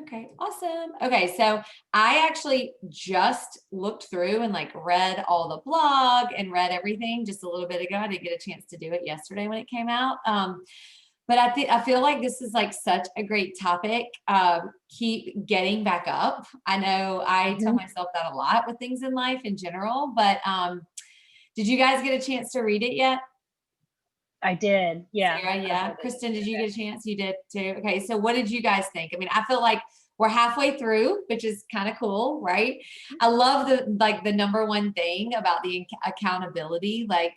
Okay, awesome. Okay, so I actually just looked through and like read all the blog and read everything just a little bit ago. I didn't get a chance to do it yesterday when it came out. But I feel like this is like such a great topic. Keep getting back up. I know I tell Mhm. myself that a lot with things in life in general, but did you guys get a chance to read it yet? I did. Yeah. Sarah, I yeah. did Kristen, did you it. get a chance? You did too. Okay, so what did you guys think? I mean, I feel like we're halfway through, which is kind of cool, right? I love the number one thing about the accountability, like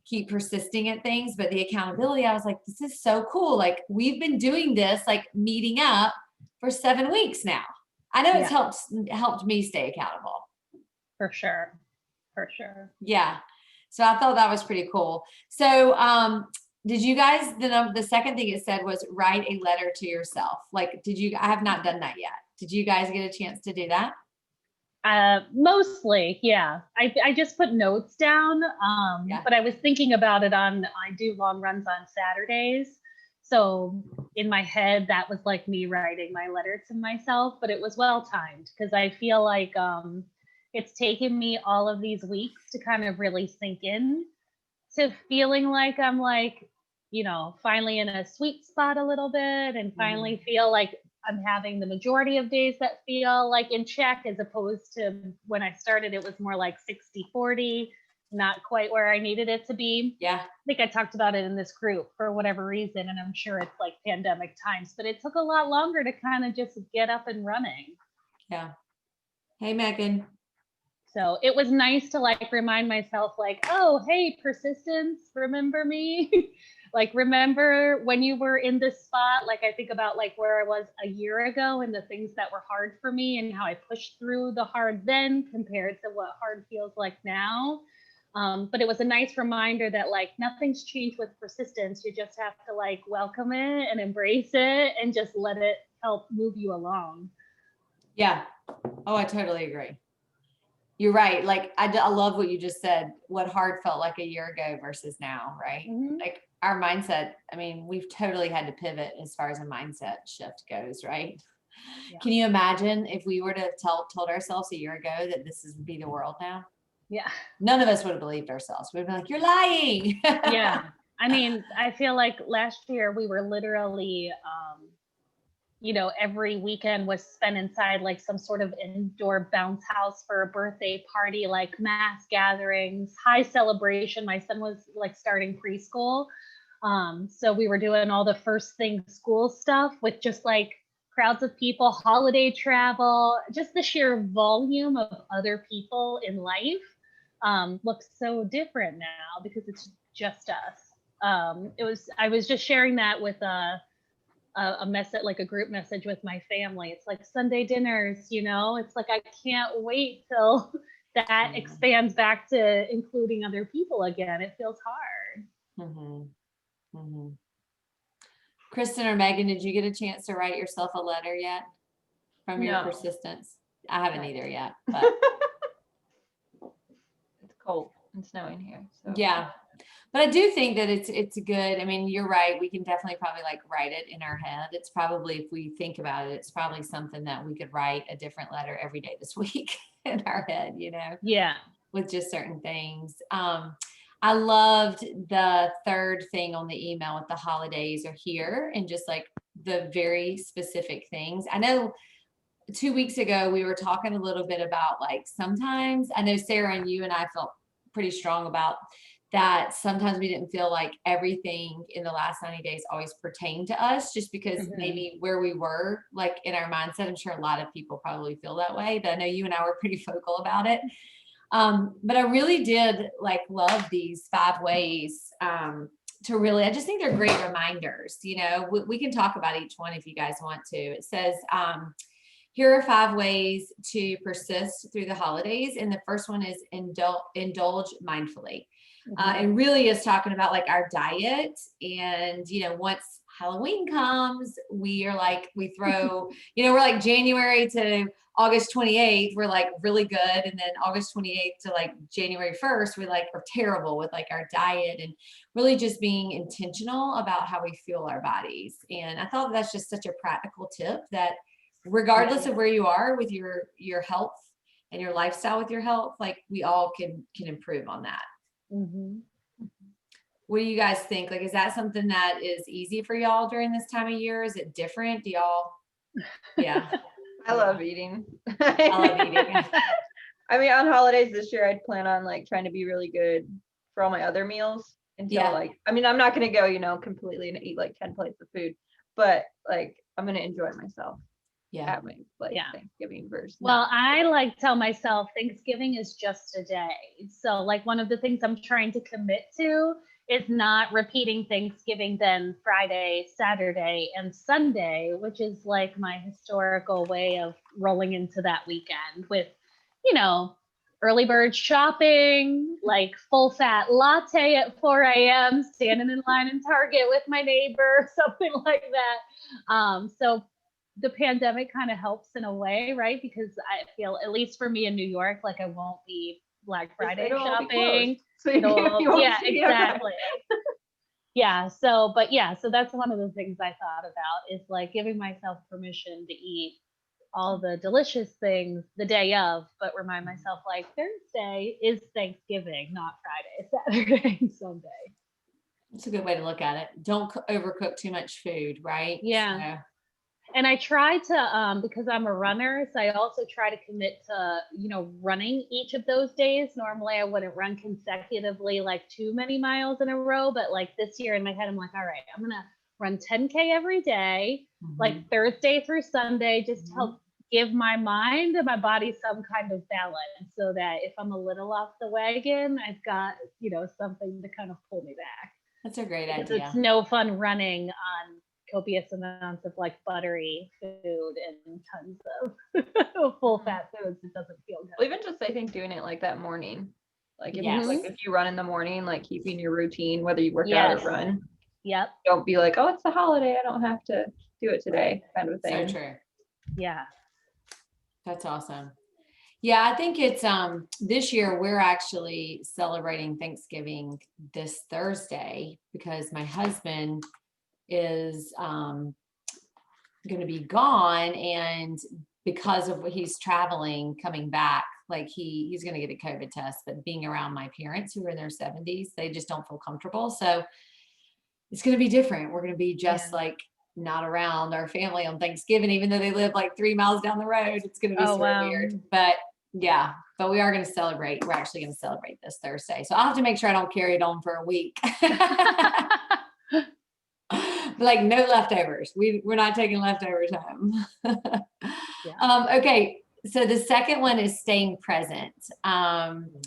keep persisting at things, but the accountability, I was like, this is so cool. Like we've been doing this, like meeting up for 7 weeks now. I know it's Yeah, helped me stay accountable. for sure. For sure. Yeah. So I thought that was pretty cool. So did you guys the second thing it said was write a letter to yourself. Like did you I have not done that yet. Did you guys get a chance to do that? Mostly, yeah. I just put notes down. Yeah. But I was thinking about it I do long runs on Saturdays. So in my head, that was like me writing my letter to myself, but it was well timed because I feel like it's taken me all of these weeks to kind of really sink in to feeling like I'm like, finally in a sweet spot a little bit and Mm-hmm. finally feel like I'm having the majority of days that feel like in check as opposed to when I started, it was more like 60-40, not quite where I needed it to be. Yeah. I think I talked about it in this group for whatever reason, and I'm sure it's like pandemic times, but it took a lot longer to kind of just get up and running. Yeah. Hey Megan. So it was nice to like remind myself, like, oh, hey, persistence, remember me? Like, remember when you were in this spot? Like, I think about like where I was a year ago and the things that were hard for me and how I pushed through the hard then compared to what hard feels like now. But it was a nice reminder that like nothing's changed with persistence. You just have to like welcome it and embrace it and just let it help move you along. Yeah. Oh, I totally agree. You're right. Like I love what you just said. What hard felt like a year ago versus now, right? Mm-hmm. Like our mindset. I mean, we've totally had to pivot as far as a mindset shift goes, right? Yeah. Can you imagine if we were to have told ourselves a year ago that this would be the world now? Yeah. None of us would have believed ourselves. We'd be like, "You're lying." Yeah. I mean, I feel like last year we were literally, every weekend was spent inside like some sort of indoor bounce house for a birthday party, like mass gatherings, high celebration. My son was like starting preschool. So we were doing all the first thing school stuff with just like crowds of people, holiday travel, just the sheer volume of other people in life looks so different now because it's just us. I was just sharing that with a message, like a group message with my family. It's like Sunday dinners, it's like I can't wait till that expands back to including other people again. It feels hard. Mm-hmm. Mm-hmm. Kristen or Megan, did you get a chance to write yourself a letter yet from your No. persistence? I haven't Not either yet. yet, but It's cold and snowing here. So yeah. But I do think that it's good. I mean, you're right. We can definitely probably like write it in our head. It's probably, if we think about it, it's probably something that we could write a different letter every day this week in our head, Yeah. with just certain things. I loved the third thing on the email with the holidays are here and just like the very specific things. I know 2 weeks ago we were talking a little bit about like sometimes I know Sarah and you and I felt pretty strong about that. Sometimes we didn't feel like everything in the last 90 days always pertained to us just because Mhm. maybe where we were like in our mindset. I'm sure a lot of people probably feel that way, but I know you and I were pretty vocal about it. But I really did like love these 5 ways to really, I just think they're great reminders. We can talk about each one if you guys want to. It says, here are 5 ways to persist through the holidays. And the first one is indulge mindfully. And really is talking about like our diet. And, once Halloween comes, we are like, we throw, we're like January to August 28th, we're like really good. And then August 28th to like January 1st, we like are terrible with like our diet and really just being intentional about how we fuel our bodies. And I thought that's just such a practical tip that regardless of where you are with your health and your lifestyle with your health, like we all can improve on that. Mhm. What do you guys think? Like, is that something that is easy for y'all during this time of year? Is it different? Do y'all? Yeah. I love eating. I love eating. I mean, on holidays this year, I'd plan on like trying to be really good for all my other meals until Yeah. like, I mean, I'm not going to go, completely and eat like 10 plates of food, but like, I'm going to enjoy myself Yeah. at my like Yeah. Thanksgiving versus. Well, I like tell myself Thanksgiving is just a day. So like one of the things I'm trying to commit to is not repeating Thanksgiving then Friday, Saturday, and Sunday, which is like my historical way of rolling into that weekend with, early bird shopping, like full fat latte at 4 a.m., standing in line in Target with my neighbor, something like that. So the pandemic kind of helps in a way, right? Because I feel, at least for me in New York, like I won't be Black Friday It'll all be shopping. closed. So you won't Yeah, see it. exactly. Yeah. So that's one of the things I thought about is like giving myself permission to eat all the delicious things the day of, but remind myself like Thursday is Thanksgiving, not Friday, Saturday, and Sunday. It's a good way to look at it. Don't overcook too much food, right? Yeah. So, And I try to, because I'm a runner, so I also try to commit to, running each of those days. Normally I wouldn't run consecutively like too many miles in a row, but like this year in my head, I'm like, all right, I'm going to run 10K every day, like Thursday through Sunday, just to help give my mind and my body some kind of balance so that if I'm a little off the wagon, I've got, something to kind of pull me back. that's a great Because idea. it's no fun running on copious amounts of like buttery food and tons of full fat foods. It doesn't feel Well, good. even just I think doing it like that morning, like if, Yes. like if you run in the morning, like keeping your routine, whether you work out Yes. or run, Yep. don't be like, oh, it's the holiday, I don't have to do it today, kind of a So thing. true. Yeah. That's awesome. Yeah, I think it's this year we're actually celebrating Thanksgiving this Thursday because my husband is going to be gone, and because of what he's traveling coming back, like he's going to get a COVID test, but being around my parents who are in their 70s, they just don't feel comfortable. So it's going to be different. We're going to be just like not around our family on Thanksgiving, even though they live like 3 miles down the road. It's going to be sort of weird, but yeah, but we are going to celebrate. We're actually going to celebrate this Thursday. So I'll have to make sure I don't carry it on for a week. Like no leftovers. We're not taking leftovers home. Okay. So the second one is staying present.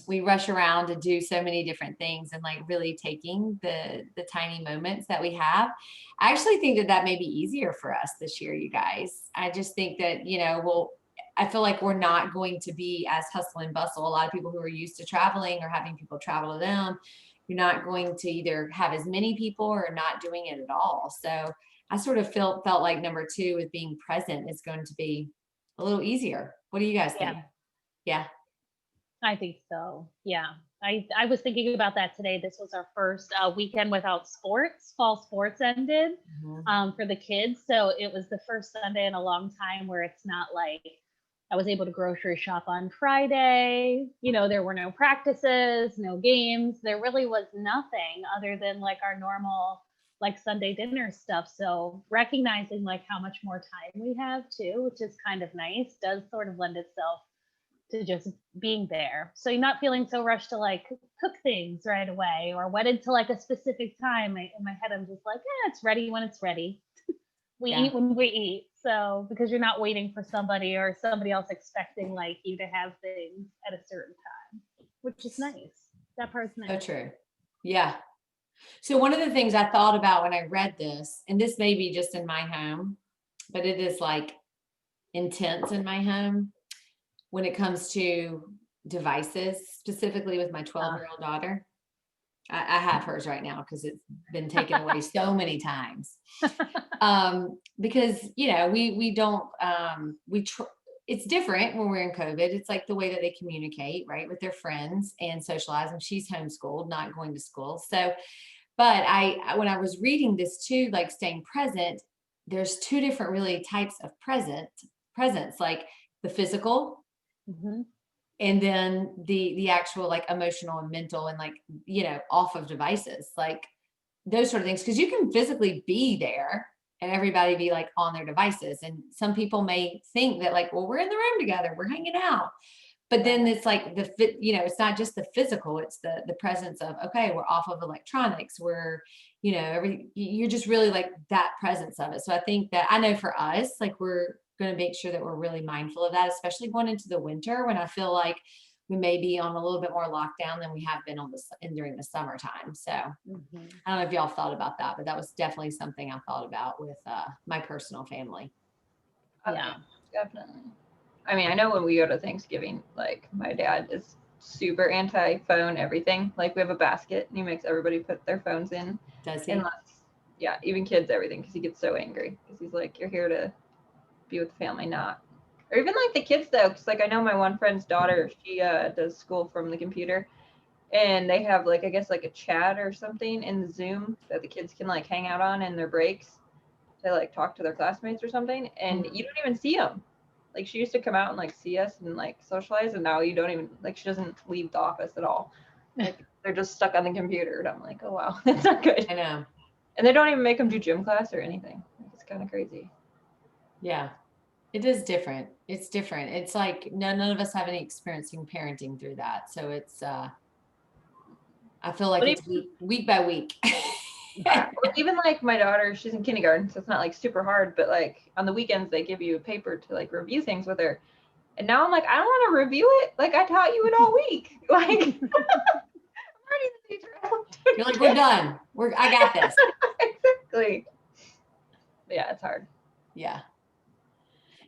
We rush around to do so many different things and like really taking the tiny moments that we have. I actually think that may be easier for us this year, you guys. I just think that, I feel like we're not going to be as hustle and bustle. A lot of people who are used to traveling or having people travel to them, you're not going to either have as many people or not doing it at all. So I sort of felt like number 2 with being present is going to be a little easier. What do you guys think? Yeah. I think so. Yeah. I was thinking about that today. This was our first weekend without sports. Fall sports ended for the kids. So it was the first Sunday in a long time where it's not like I was able to grocery shop on Friday. There were no practices, no games. There really was nothing other than like our normal like Sunday dinner stuff. So recognizing like how much more time we have too, which is kind of nice, does sort of lend itself to just being there. So you're not feeling so rushed to like cook things right away or wedded to like a specific time. In my head, I'm just like, it's ready when it's ready. We eat when we eat. So because you're not waiting for somebody or somebody else expecting like you to have things at a certain time, which is nice. That part's nice. So true. Yeah. So one of the things I thought about when I read this, and this may be just in my home, but it is like intense in my home when it comes to devices, specifically with my 12-year-old daughter. I have hers right now because it's been taken away so many times. Because, we don't, it's different when we're in COVID. It's like the way that they communicate, right, with their friends and socialize. And she's homeschooled, not going to school. So, but when I was reading this too, like staying present, there's 2 different really types of present. presence, like the physical, Mhm. and then the actual like emotional and mental, and like, off of devices, like those sort of things. Cause you can physically be there and everybody be like on their devices. And some people may think that like, well, we're in the room together, we're hanging out. But then it's like the fit, it's not just the physical, it's the presence of, okay, we're off of electronics. You're just really like that presence of it. So I think that, I know for us, like we're going to make sure that we're really mindful of that, especially going into the winter when I feel like we may be on a little bit more lockdown than we have been during the summertime. So I Mhm. don't know if y'all thought about that, but that was definitely something I thought about with my personal family. Yeah. Definitely. I mean, I know when we go to Thanksgiving, like my dad is super anti-phone everything. Like we have a basket and he makes everybody put their phones in. Does he? Unless, yeah, even kids, everything, because he gets so angry. Because he's like, you're here to be with the family, not. Or even like the kids though, because like I know my one friend's daughter, she does school from the computer. And they have like, I guess like a chat or something in the Zoom that the kids can like hang out on in their breaks to like talk to their classmates or something. And you don't even see them. Like she used to come out and like see us and like socialize, and now you don't even, like, she doesn't leave the office at all. Like they're just stuck on the computer, and I'm like, oh wow, that's not good. I know. And they don't even make them do gym class or anything. Like, it's kind of crazy. Yeah, it is different. It's different. It's like none of us have any experience in parenting through that. So it's I feel like But it's week by week. yeah, or even like my daughter, she's in kindergarten, so it's not like super hard, but like on the weekends they give you a paper to like review things with her. And now I'm like, I don't want to review it. Like I taught you it all week. Like I'm already the teacher. I don't do it You're like, we're again. done. I got this. Exactly. But yeah, it's hard. Yeah.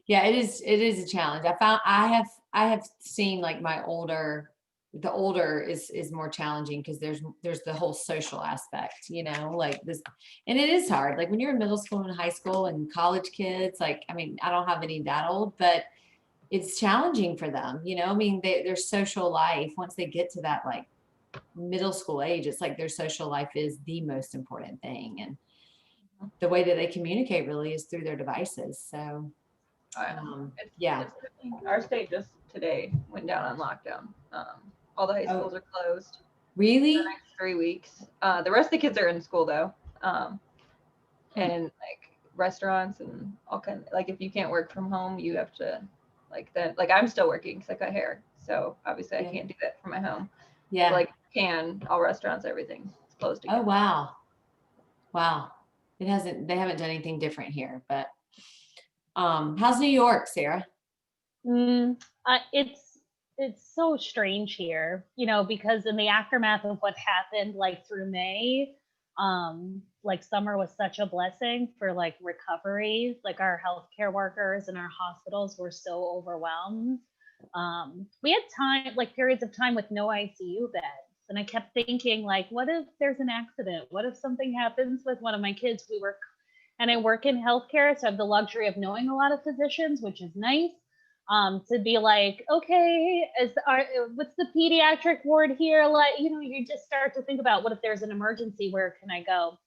Yeah, it is a challenge. I have seen like the older is more challenging because there's the whole social aspect, like this, and it is hard. Like when you're in middle school and high school and college kids, like, I mean, I don't have any that old, but it's challenging for them, I mean, their social life, once they get to that like middle school age, it's like their social life is the most important thing. And the way that they communicate really is through their devices. So yeah. It's our state just today went down on lockdown. All the high schools are closed for the Really? next 3 weeks. The rest of the kids are in school though. And like restaurants and all kind, like if you can't work from home, you have to like I'm still working because I cut hair. So obviously I can't do that from my home. Yeah. But, like all restaurants, everything is closed again. Oh, wow. Wow. They haven't done anything different here, but how's New York, Sarah? It's so strange here, because in the aftermath of what happened, like through May, like summer was such a blessing for like recovery. Like our healthcare workers and our hospitals were so overwhelmed. We had like periods of time with no ICU beds. And I kept thinking, like, what if there's an accident? What if something happens with one of my kids? And I work in healthcare, so I have the luxury of knowing a lot of physicians, which is nice. To be like, okay, what's the pediatric ward here? Like, you just start to think about, what if there's an emergency? Where can I go?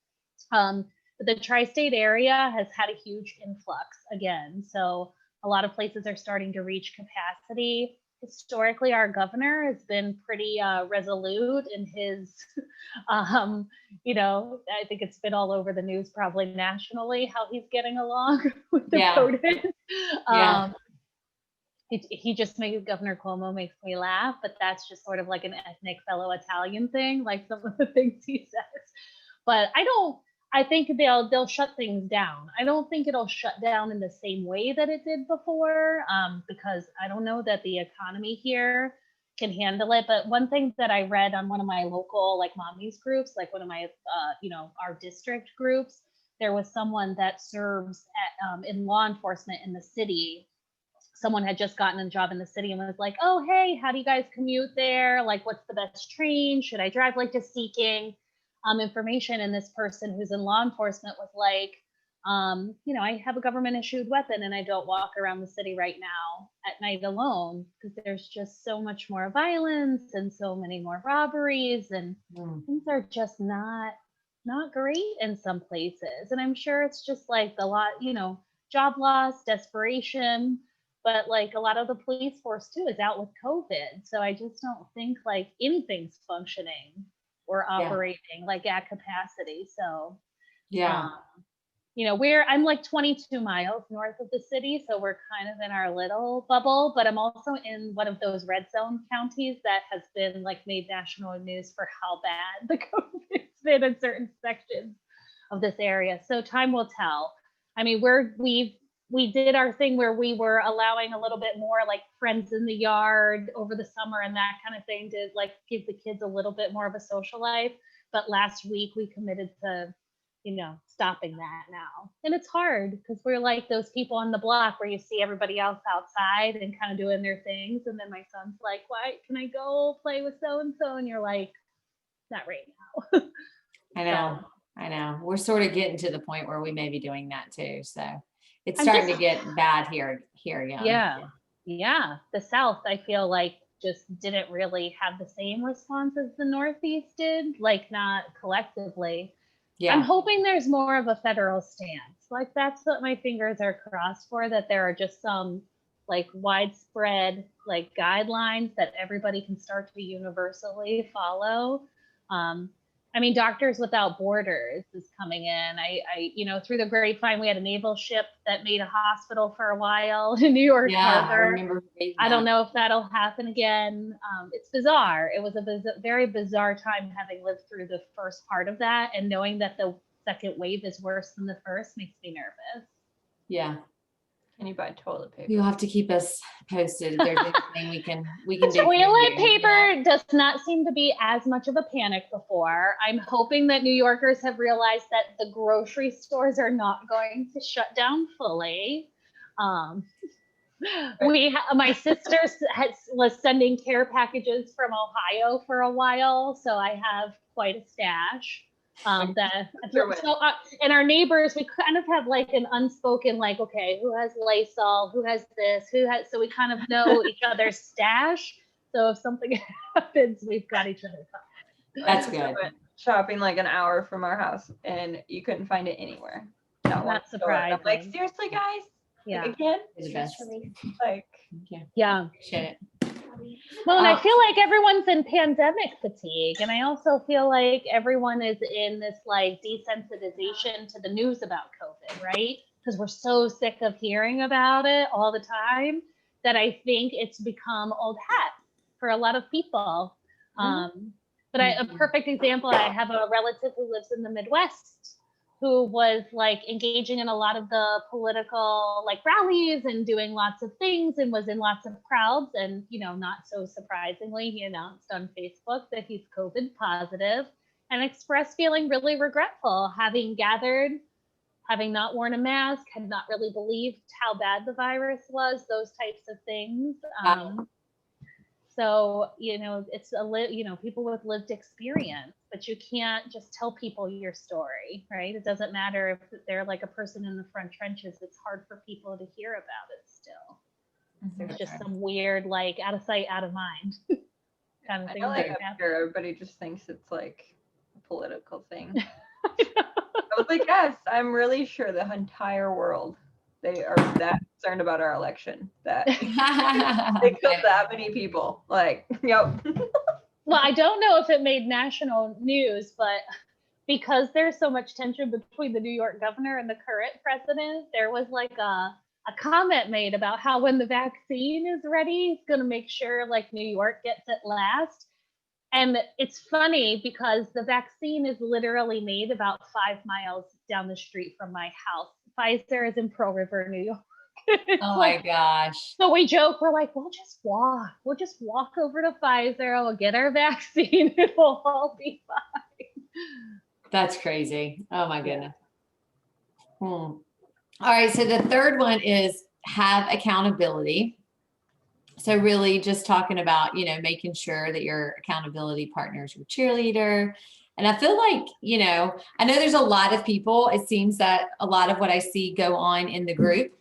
But the tri-state area has had a huge influx again. So a lot of places are starting to reach capacity. Historically, our governor has been pretty resolute in his, I think it's been all over the news, probably nationally, how he's getting along with the COVID. Yeah. He just makes Governor Cuomo makes me laugh, but that's just sort of like an ethnic fellow Italian thing, like some of the things he says. But I think they'll shut things down. I don't think it'll shut down in the same way that it did before, because I don't know that the economy here can handle it. But one thing that I read on one of my local like mommies groups, like one of my our district groups, there was someone that serves in law enforcement in the city. Someone had just gotten a job in the city and was like, oh, hey, how do you guys commute there? Like, what's the best train? Should I drive? Like, just seeking information. And this person who's in law enforcement was like, I have a government issued weapon and I don't walk around the city right now at night alone because there's just so much more violence and so many more robberies, and things are just not great in some places. And I'm sure it's just like job loss, desperation, but like a lot of the police force too is out with COVID. So I just don't think like anything's functioning or operating like at capacity. So Yeah. I'm like 22 miles north of the city, so we're kind of in our little bubble, but I'm also in one of those red zone counties that has been like made national news for how bad the COVID's been in certain sections of this area. So time will tell. I mean, we did our thing where we were allowing a little bit more like friends in the yard over the summer and that kind of thing to like give the kids a little bit more of a social life. But last week we committed to stopping that now. And it's hard because we're like those people on the block where you see everybody else outside and kind of doing their things. And then my son's like, why can I go play with so-and-so? And you're like, not right now. I know. We're sort of getting to the point where we may be doing that too. So it's starting to get bad here again. Yeah. The South, I feel like just didn't really have the same response as the Northeast did, like not collectively. Yeah. I'm hoping there's more of a federal stance. Like that's what my fingers are crossed for, that there are just some like widespread like guidelines that everybody can start to universally follow. I mean, Doctors Without Borders is coming in. I through the grapevine, we had a naval ship that made a hospital for a while in New York Harbor. I remember. I don't know if that'll happen again. It's bizarre. It was a very bizarre time having lived through the first part of that, and knowing that the second wave is worse than the first makes me nervous. Yeah. Can you buy toilet paper? You'll have to keep us posted if there's anything we can do. Toilet paper does not seem to be as much of a panic before. I'm hoping that New Yorkers have realized that the grocery stores are not going to shut down fully. My sister was sending care packages from Ohio for a while, so I have quite a stash. And our neighbors, we kind of have like an unspoken, like, okay, who has Lysol, who has this, so we kind of know each other's stash. So if something happens, we've got each other covered. That's good. I went shopping like an hour from our house and you couldn't find it anywhere. Not surprising. I'm like, seriously, guys? Yeah. Like, again? You're the best. Like, yeah. Appreciate it. Well, and I feel like everyone's in pandemic fatigue. And I also feel like everyone is in this like desensitization to the news about COVID, right? Because we're so sick of hearing about it all the time that I think it's become old hat for a lot of people. But a perfect example, I have a relative who lives in the Midwest who was like engaging in a lot of the political like rallies and doing lots of things and was in lots of crowds. And, not so surprisingly, he announced on Facebook that he's COVID positive and expressed feeling really regretful having gathered, having not worn a mask, had not really believed how bad the virus was, those types of things. So, it's people with lived experience, but you can't just tell people your story, right? It doesn't matter if they're like a person in the front trenches. It's hard for people to hear about it still. There's just some weird, like out of sight, out of mind kind of thing. I'm sure everybody just thinks it's like a political thing. I was like, yes, I'm really sure the entire world, they are that concerned about our election that they killed that many people. Like, yep. Well, I don't know if it made national news, but because there's so much tension between the New York governor and the current president, there was like a comment made about how when the vaccine is ready, he's going to make sure like New York gets it last. And it's funny because the vaccine is literally made about 5 miles down the street from my house. Pfizer is in Pearl River, New York. Oh my gosh. So we joke, we're like, we'll just walk over to Pfizer, we'll get our vaccine, and we'll all be fine. That's crazy. Oh my goodness. All right. So the third one is have accountability. So really just talking about, making sure that your accountability partner is your cheerleader. And I feel like, I know there's a lot of people, it seems that a lot of what I see go on in the group,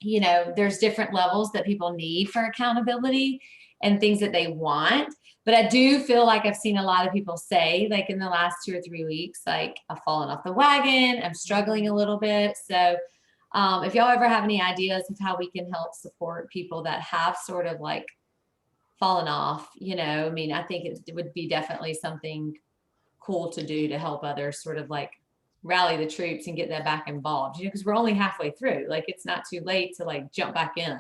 there's different levels that people need for accountability and things that they want. But I do feel like I've seen a lot of people say, like in the last 2 or 3 weeks, like I've fallen off the wagon, I'm struggling a little bit. So If y'all ever have any ideas of how we can help support people that have sort of like fallen off, I mean, I think it would be definitely something cool to do to help others sort of like rally the troops and get that back involved, because we're only halfway through. Like, it's not too late to like jump back in,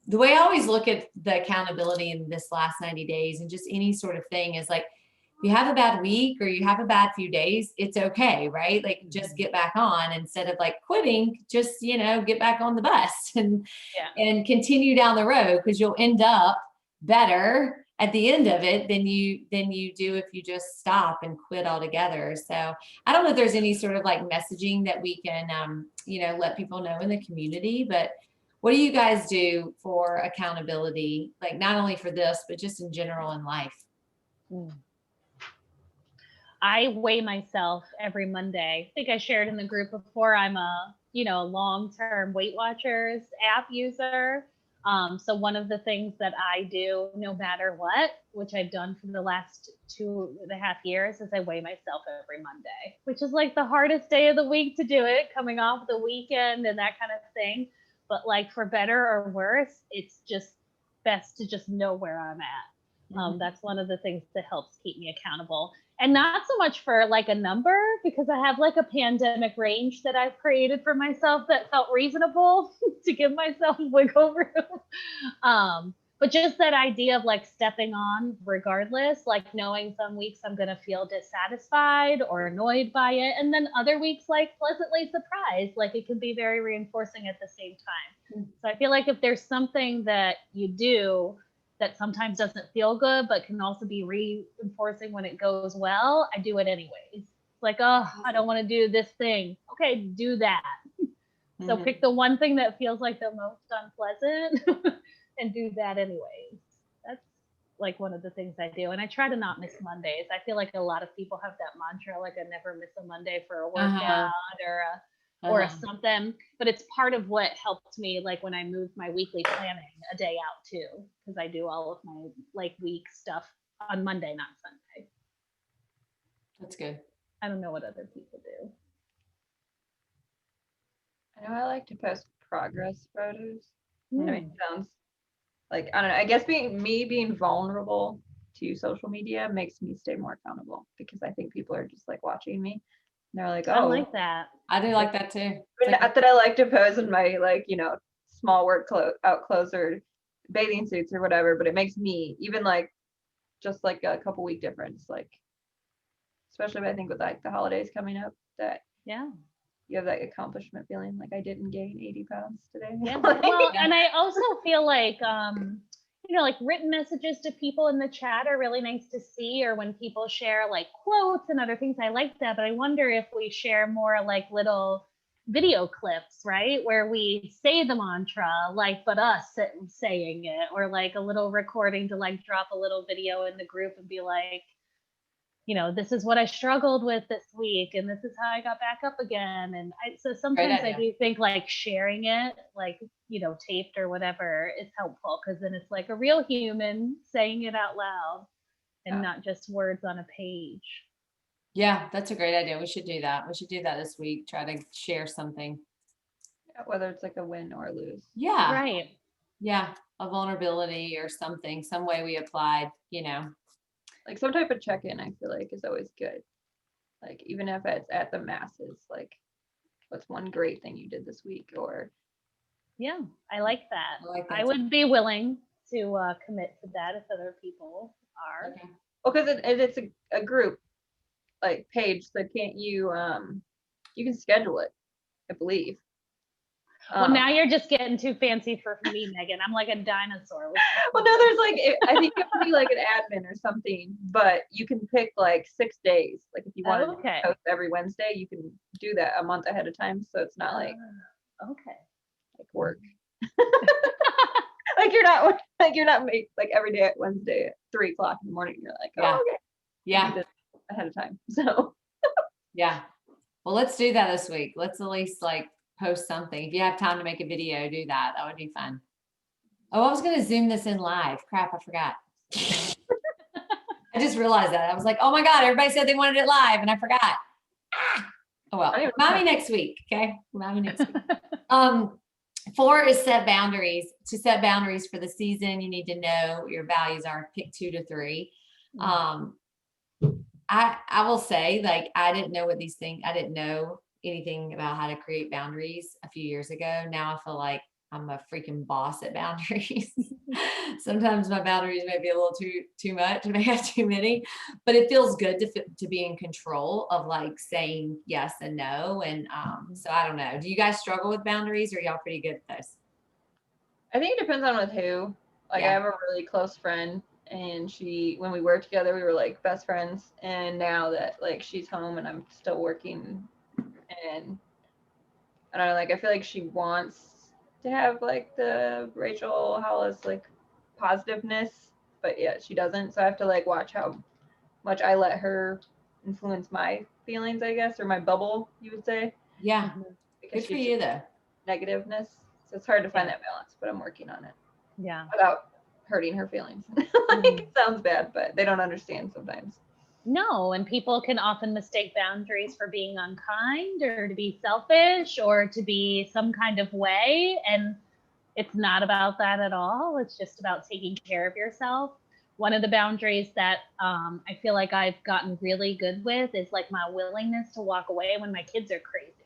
The way I always look at the accountability in this last 90 days and just any sort of thing is like, if you have a bad week or you have a bad few days, it's okay, right? Like, just get back on instead of like quitting, just, get back on the bus and continue down the road, because you'll end up better at the end of it than you do if you just stop and quit altogether. So I don't know if there's any sort of like messaging that we can, let people know in the community, but what do you guys do for accountability? Like, not only for this, but just in general in life? I weigh myself every Monday. I think I shared in the group before, I'm a, long-term Weight Watchers app user. So one of the things that I do no matter what, which I've done for the last 2.5 years, is I weigh myself every Monday, which is like the hardest day of the week to do it, coming off the weekend and that kind of thing. But like, for better or worse, it's just best to just know where I'm at. That's one of the things that helps keep me accountable. And not so much for like a number, because I have like a pandemic range that I've created for myself that felt reasonable to give myself wiggle room. But just that idea of like stepping on regardless, like knowing some weeks I'm going to feel dissatisfied or annoyed by it. And then other weeks, like pleasantly surprised, like it can be very reinforcing at the same time. So I feel like if there's something that you do that sometimes doesn't feel good, but can also be reinforcing when it goes well, I do it anyways. It's like, oh, I don't want to do this thing. Okay, do that. So pick the one thing that feels like the most unpleasant and do that anyways. That's like one of the things I do. And I try to not miss Mondays. I feel like a lot of people have that mantra, like, I never miss a Monday for a workout or something, but it's part of what helped me, like when I moved my weekly planning a day out too, because I do all of my like week stuff on Monday, not Sunday. That's good. I don't know what other people do. I know I like to post progress photos. I mean, it sounds like, I don't know, I guess being vulnerable to social media makes me stay more accountable, because I think people are just like watching me. They're like, oh, I like that. I do like that too. Not that I like to pose in my like, small work out clothes or bathing suits or whatever, but it makes me even like just like a couple week difference, like especially I think with like the holidays coming up, that you have that accomplishment feeling, like I didn't gain 80 pounds today. Yeah. Well, and I also feel like like written messages to people in the chat are really nice to see, or when people share like quotes and other things, I like that. But I wonder if we share more like little video clips, right, where we say the mantra, like, but us saying it, or like a little recording to like drop a little video in the group and be like, this is what I struggled with this week, and this is how I got back up again. And so sometimes I do think like sharing it, like, taped or whatever, is helpful, because then it's like a real human saying it out loud and not just words on a page. Yeah, that's a great idea. We should do that. We should do that this week. Try to share something. Whether it's like a win or a lose. Yeah. Right. Yeah. A vulnerability or something, some way we applied, Like some type of check-in, I feel like, is always good. Like, even if it's at the masses, like, what's one great thing you did this week? Or yeah, I like that. I would be willing to commit to that if other people are. Okay. Well, because it's a group like page, so can't you you can schedule it, I believe. Well, now you're just getting too fancy for me, Megan. I'm like a dinosaur. Well, no, there's like, I think you have to be like an admin or something, but you can pick like 6 days. Like if you want to post every Wednesday, you can do that a month ahead of time. So it's not like like work. like you're not made like every day at Wednesday at 3:00 in the morning. You're like, oh, okay. Yeah. Ahead of time. So yeah. Well, let's do that this week. Let's at least like post something. If you have time to make a video, do that. That would be fun. Oh, I was going to Zoom this in live. Crap, I forgot. I just realized that. I was like, oh my God, everybody said they wanted it live and I forgot. Oh, well, I don't even remind me know. next week. Okay. Remind me next week. 4 is set boundaries. To set boundaries for the season, you need to know what your values are. Pick 2 to 3. Um, I will say, like, I didn't know anything about how to create boundaries a few years ago. Now I feel like I'm a freaking boss at boundaries. Sometimes my boundaries may be a little too much, may have too many, but it feels good to be in control of like saying yes and no. And so I don't know. Do you guys struggle with boundaries, or y'all pretty good at this? I think it depends on with who. Like I Yeah. have a really close friend, and when we worked together, we were like best friends. And now that like she's home and I'm still working, and I don't know, like I feel like she wants to have like the Rachel Hollis like positiveness, but yeah, she doesn't. So I have to like watch how much I let her influence my feelings, I guess, or my bubble, you would say, Yeah. because Good for she's you just though. negativeness. So it's hard to find that balance, but I'm working on it Yeah. without hurting her feelings. Like it sounds bad, but they don't understand sometimes. No, and people can often mistake boundaries for being unkind or to be selfish or to be some kind of way. And it's not about that at all. It's just about taking care of yourself. One of the boundaries that I feel like I've gotten really good with is like my willingness to walk away when my kids are crazy.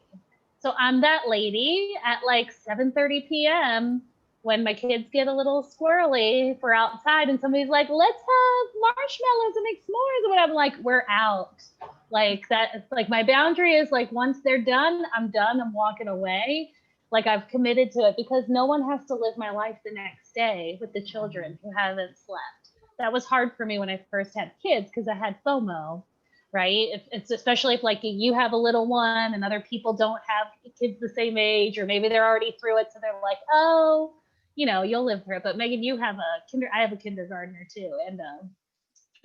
So I'm that lady at like 7:30 p.m. when my kids get a little squirrely for outside and somebody's like, let's have marshmallows and make s'mores. And I'm like, we're out. Like that, like my boundary is like, once they're done, I'm done. I'm walking away. Like I've committed to it because no one has to live my life the next day with the children who haven't slept. That was hard for me when I first had kids because I had FOMO, right? It's especially if like you have a little one and other people don't have kids the same age, or maybe they're already through it, so they're like, oh, you'll live through it. But Megan, I have a kindergartner too, and a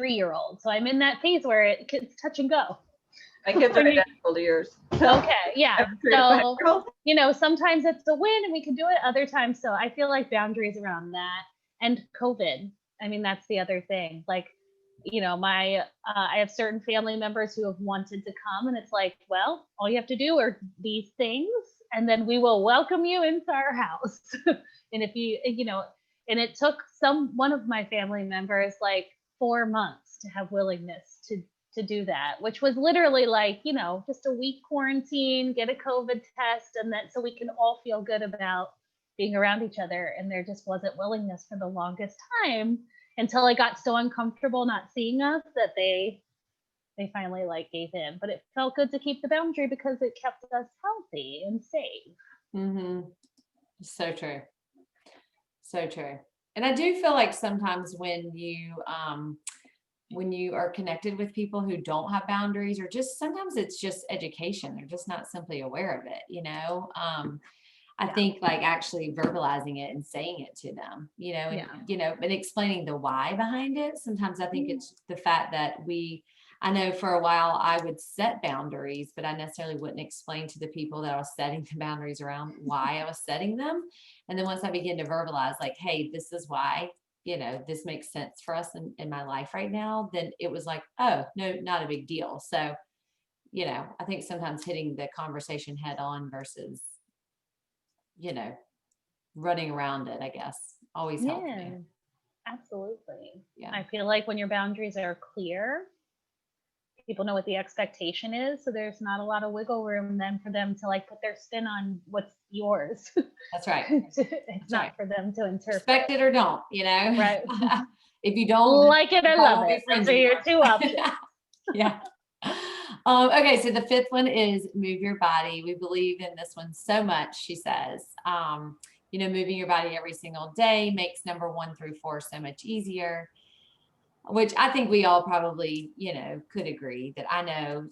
3-year-old, so I'm in that phase where it's touch and go. My kids are identical to yours. Okay, yeah. So, 5-year-old. sometimes it's a win and we can do it, other times. So I feel like boundaries around that and COVID. I mean, that's the other thing. Like, I have certain family members who have wanted to come, and it's like, well, all you have to do are these things, and then we will welcome you into our house. And if and it took one of my family members like 4 months to have willingness to do that, which was literally like, just a week quarantine, get a COVID test, and then so we can all feel good about being around each other. And there just wasn't willingness for the longest time until it got so uncomfortable not seeing us that they finally like gave in. But it felt good to keep the boundary because it kept us healthy and safe. Mm-hmm. So true. So true. And I do feel like sometimes when you are connected with people who don't have boundaries, or just sometimes it's just education, they're just not simply aware of it. I think like actually verbalizing it and saying it to them, and explaining the why behind it. Sometimes I think it's the fact that I know for a while I would set boundaries, but I necessarily wouldn't explain to the people that I was setting the boundaries around why I was setting them. And then once I began to verbalize like, hey, this is why, this makes sense for us in my life right now, then it was like, oh, no, not a big deal. So, I think sometimes hitting the conversation head on versus, running around it, I guess, always helps me. Absolutely. Yeah. I feel like when your boundaries are clear, people know what the expectation is. So there's not a lot of wiggle room then for them to like put their spin on what's yours. That's right. It's not for them to interpret. Respect it or don't, Right. If you don't like it or love it. Those are your 2 options. Yeah. Okay, so the 5th one is move your body. We believe in this one so much, she says. Moving your body every single day makes number 1 through 4 so much easier, which I think we all probably, could agree that I know,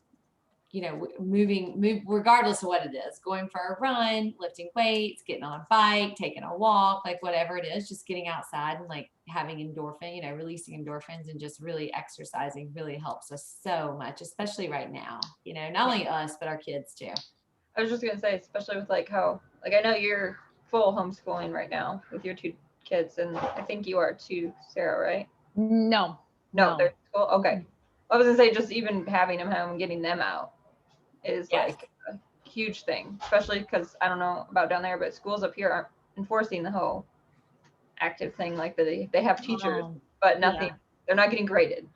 move regardless of what it is, going for a run, lifting weights, getting on a bike, taking a walk, like whatever it is, just getting outside and like having endorphin, releasing endorphins and just really exercising really helps us so much, especially right now, not only us, but our kids too. I was just going to say, especially with like how, like, I know you're full homeschooling right now with your 2 kids, and I think you are too, Sarah, right? No, they're in school. Okay. I was gonna say just even having them home and getting them out is like huge thing, especially because I don't know about down there, but schools up here aren't enforcing the whole active thing. Like they have teachers, but nothing. Yeah. They're not getting graded.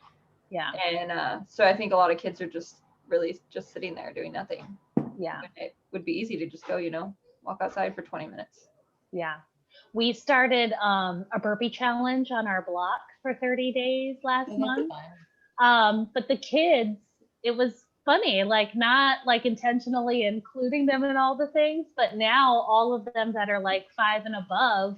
Yeah. And so I think a lot of kids are just really just sitting there doing nothing. Yeah. And it would be easy to just go, walk outside for 20 minutes. Yeah. We started a burpee challenge on our block for 30 days last month. But the kids, it was funny, like not like intentionally including them in all the things, but now all of them that are like 5 and above,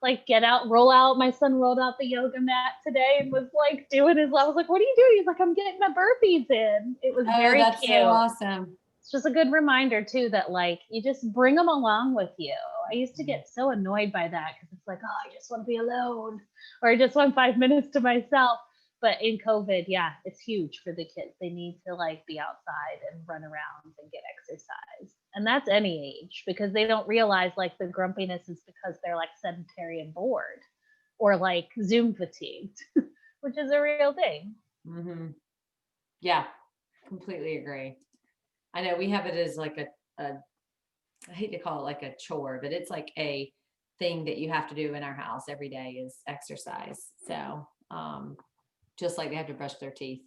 like get out, roll out. My son rolled out the yoga mat today and was like doing his, I was like, what are you doing? He's like, I'm getting my burpees in. It was very that's cute. so awesome. It's just a good reminder too that like you just bring them along with you. I used to get so annoyed by that because it's like, oh, I just want to be alone, or I just want 5 minutes to myself. But in COVID, yeah, it's huge for the kids. They need to like be outside and run around and get exercise. And that's any age, because they don't realize like the grumpiness is because they're like sedentary and bored, or like Zoom fatigued, which is a real thing. Mm-hmm. Yeah, completely agree. I know we have it as like I hate to call it like a chore, but it's like a thing that you have to do in our house every day is exercise. So, just like they have to brush their teeth.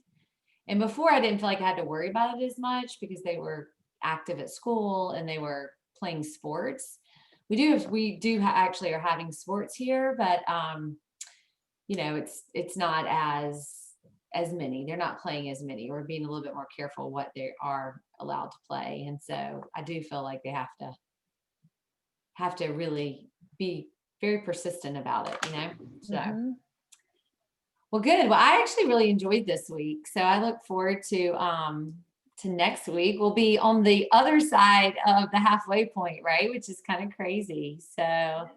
And before I didn't feel like I had to worry about it as much because they were active at school and they were playing sports. We actually are having sports here, but it's not as many. They're not playing as many. We're being a little bit more careful what they are allowed to play. And so I do feel like they have to really be very persistent about it, So well, good. Well, I actually really enjoyed this week. So I look forward to next week. We'll be on the other side of the halfway point, right? Which is kind of crazy. So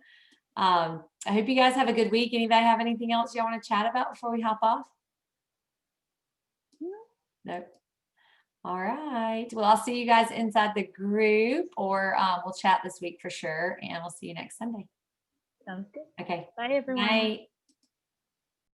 I hope you guys have a good week. Anybody have anything else y'all want to chat about before we hop off? Nope. All right. Well, I'll see you guys inside the group, or we'll chat this week for sure. And we'll see you next Sunday. Sounds good. Okay. Bye, everyone. Bye.